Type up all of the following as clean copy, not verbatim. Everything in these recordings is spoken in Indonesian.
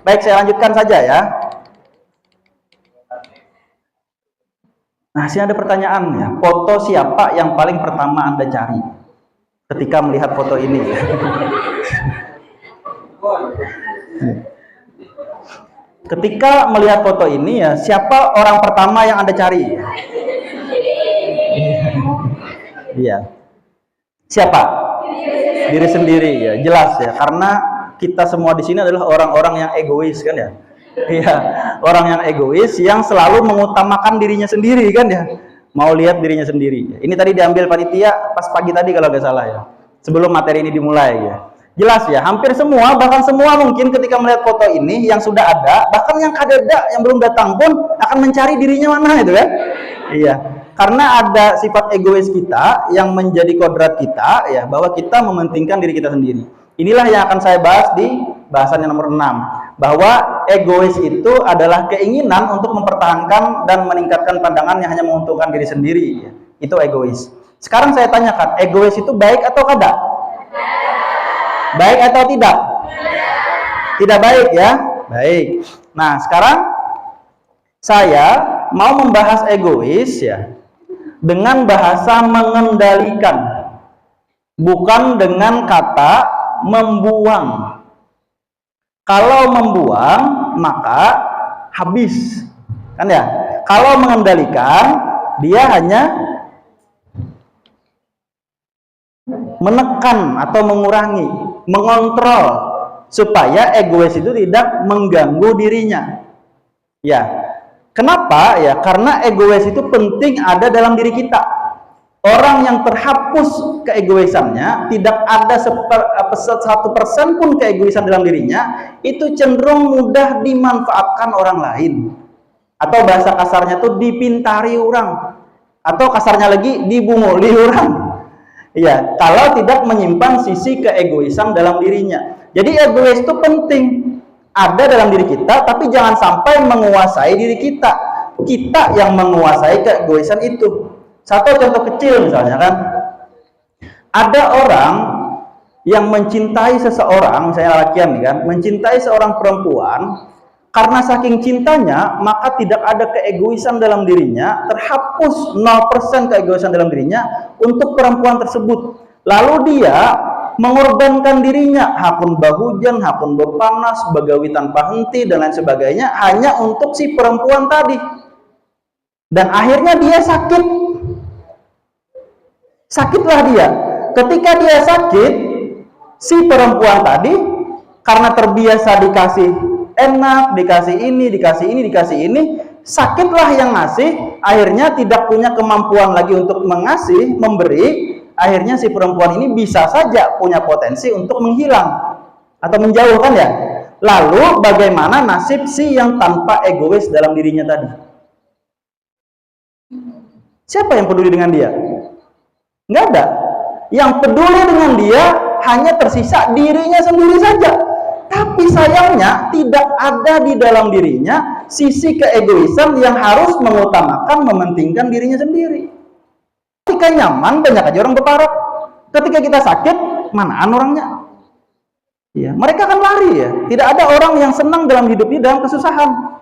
Baik, saya lanjutkan saja ya. Nah, sini ada pertanyaan ya. Foto siapa yang paling pertama Anda cari ketika melihat foto ini? Ketika melihat foto ini ya, siapa orang pertama yang Anda cari? Iya. Siapa? Diri sendiri ya, jelas ya. Karena kita semua di sini adalah orang-orang yang egois kan ya. Iya, orang yang egois yang selalu mengutamakan dirinya sendiri kan ya. Mau lihat dirinya sendiri. Ini tadi diambil panitia pas pagi tadi kalau nggak salah ya. Sebelum materi ini dimulai ya. Jelas ya, hampir semua, bahkan semua mungkin ketika melihat foto ini yang sudah ada, bahkan yang kadeda yang belum datang pun akan mencari dirinya mana itu kan. Iya. Karena ada sifat egois kita yang menjadi kodrat kita ya, bahwa kita mementingkan diri kita sendiri. Inilah yang akan saya bahas di bahasan yang nomor 6, bahwa egois itu adalah keinginan untuk mempertahankan dan meningkatkan pandangan yang hanya menguntungkan diri sendiri ya. Itu egois. Sekarang saya tanyakan, egois itu baik atau tidak? Baik atau tidak? Tidak baik ya? Baik. Nah, sekarang saya mau membahas egois ya dengan bahasa mengendalikan, bukan dengan kata membuang. Kalau membuang maka habis kan ya. Kalau mengendalikan dia hanya menekan atau mengurangi, mengontrol supaya egois itu tidak mengganggu dirinya ya. Kenapa ya? Karena egois itu penting ada dalam diri kita. Orang yang terhapus keegoisannya, tidak ada 1% pun keegoisan dalam dirinya, itu cenderung mudah dimanfaatkan orang lain. Atau bahasa kasarnya itu dipintari orang. Atau kasarnya lagi dibunguli orang. Ya, kalau tidak menyimpan sisi keegoisan dalam dirinya. Jadi egois itu penting ada dalam diri kita, tapi jangan sampai menguasai diri kita. Kita yang menguasai keegoisan itu. Satu contoh kecil misalnya kan, ada orang yang mencintai seseorang, misalnya laki-laki nih kan, mencintai seorang perempuan, karena saking cintanya maka tidak ada keegoisan dalam dirinya, terhapus 0% keegoisan dalam dirinya untuk perempuan tersebut. Lalu dia mengorbankan dirinya, hakun bahujan, hakun berpanas, begawi tanpa henti dan lain sebagainya hanya untuk si perempuan tadi. Dan akhirnya dia sakit. Sakitlah dia. Ketika dia sakit, si perempuan tadi karena terbiasa dikasih enak, dikasih ini, dikasih ini, sakitlah yang ngasih, akhirnya tidak punya kemampuan lagi untuk mengasih, memberi, akhirnya si perempuan ini bisa saja punya potensi untuk menghilang atau menjauhkan ya. Lalu bagaimana nasib si yang tanpa egois dalam dirinya tadi? Siapa yang peduli dengan dia? Nggak ada. Yang peduli dengan dia hanya tersisa dirinya sendiri saja. Tapi sayangnya tidak ada di dalam dirinya sisi keegoisan yang harus mengutamakan, mementingkan dirinya sendiri. Ketika nyaman, banyak aja orang berharap. Ketika kita sakit, manaan orangnya? Ya, mereka akan lari ya. Tidak ada orang yang senang dalam hidup ini dalam kesusahan.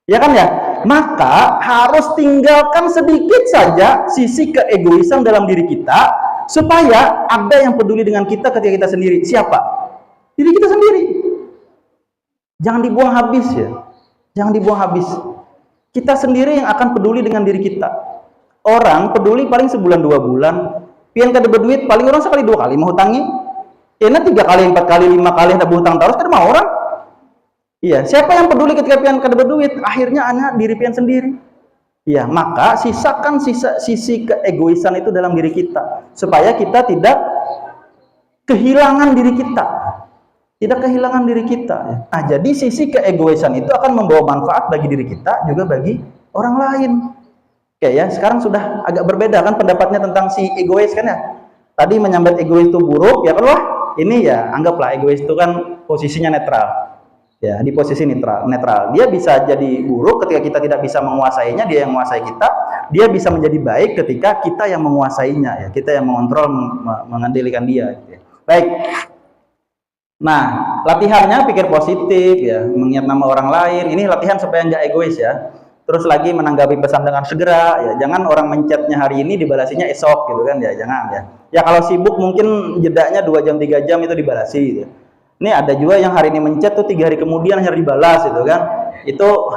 Ya kan ya? Maka harus tinggalkan sedikit saja sisi keegoisan dalam diri kita supaya ada yang peduli dengan kita ketika kita sendiri. Siapa? Diri kita sendiri. Jangan dibuang habis ya. Jangan dibuang habis. Kita sendiri yang akan peduli dengan diri kita. Orang peduli paling sebulan 2 bulan. Pian kada berduit paling orang sekali 2 kali mau hutangi. Piannya 3 kali, 4 kali, 5 kali ada berhutang terus kada mau orang. Iya, siapa yang peduli ketika pian kada berduit? Akhirnya hanya diri pian sendiri. Iya, maka sisakan sisi keegoisan itu dalam diri kita supaya kita tidak kehilangan diri kita. Tidak kehilangan diri kita. Nah, jadi sisi keegoisan itu akan membawa manfaat bagi diri kita juga bagi orang lain. Oke ya, sekarang sudah agak berbeda kan pendapatnya tentang si egois kan ya. Tadi menyambat egois itu buruk, ya kan wah? Ini ya anggaplah egois itu kan posisinya netral. Ya, di posisi netral. Dia bisa jadi buruk ketika kita tidak bisa menguasainya, dia yang menguasai kita. Dia bisa menjadi baik ketika kita yang menguasainya, ya. Kita yang mengontrol, mengendalikan dia. Baik. Nah, latihannya pikir positif ya, mengingat nama orang lain. Ini latihan supaya nggak egois ya. Terus lagi menanggapi pesan dengan segera ya. Jangan orang menchatnya hari ini dibalasinya esok gitu kan ya. Jangan ya. Ya kalau sibuk mungkin jedanya 2 jam 3 jam itu dibalasi gitu. Ini ada juga yang hari ini menchat tuh 3 hari kemudian hanya dibalas gitu kan. Itu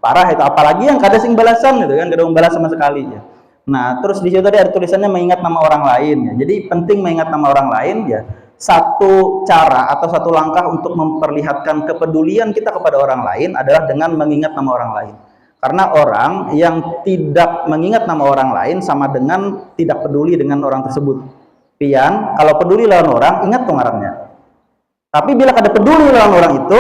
parah itu, apalagi yang kada sing balasan gitu kan, kada membalas sama sekali ya. Nah, terus di situ tadi ada tulisannya mengingat nama orang lain ya. Jadi penting mengingat nama orang lain ya. Satu cara atau satu langkah untuk memperlihatkan kepedulian kita kepada orang lain adalah dengan mengingat nama orang lain. Karena orang yang tidak mengingat nama orang lain sama dengan tidak peduli dengan orang tersebut. Pian, kalau peduli lawan orang, ingat tuh ngarannya. Tapi bila kada peduli lawan orang itu,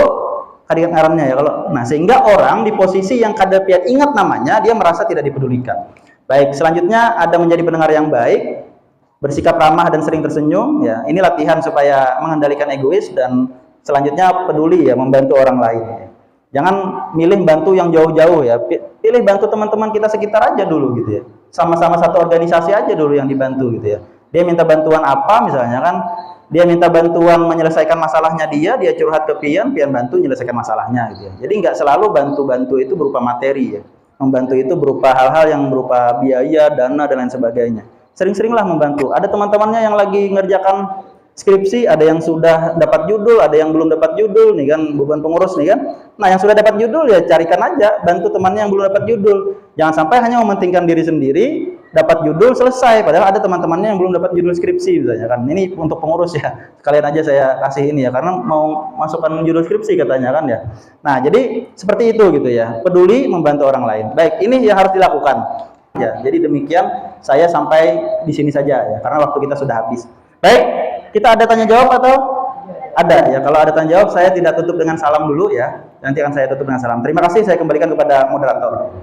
kada ingat ngarannya ya. Nah, sehingga orang di posisi yang kada pian ingat namanya, dia merasa tidak dipedulikan. Baik, selanjutnya ada menjadi pendengar yang baik, bersikap ramah dan sering tersenyum ya. Ini latihan supaya mengendalikan egois, dan selanjutnya peduli ya, membantu orang lain. Jangan milih bantu yang jauh-jauh ya. Pilih bantu teman-teman kita sekitar aja dulu gitu ya. Sama-sama satu organisasi aja dulu yang dibantu gitu ya. Dia minta bantuan apa misalnya kan, dia minta bantuan menyelesaikan masalahnya dia curhat ke pian bantu menyelesaikan masalahnya gitu ya. Jadi nggak selalu bantu-bantu itu berupa materi ya. Membantu itu berupa hal-hal yang berupa biaya, dana, dan lain sebagainya. Sering-seringlah membantu. Ada teman-temannya yang lagi ngerjakan skripsi, ada yang sudah dapat judul, ada yang belum dapat judul nih kan, beban pengurus nih kan. Nah, yang sudah dapat judul ya carikan aja, bantu temannya yang belum dapat judul. Jangan sampai hanya mementingkan diri sendiri, dapat judul selesai, padahal ada teman-temannya yang belum dapat judul skripsi misalnya kan. Ini untuk pengurus ya, sekalian aja saya kasih ini ya, karena mau masukkan judul skripsi katanya kan ya. Nah, jadi seperti itu gitu ya, peduli membantu orang lain. Baik, ini yang harus dilakukan ya. Jadi demikian, saya sampai di sini saja ya, karena waktu kita sudah habis. Baik, kita ada tanya jawab atau ada ya? Kalau ada tanya jawab, saya tidak tutup dengan salam dulu ya, nanti akan saya tutup dengan salam. Terima kasih, saya kembalikan kepada moderator.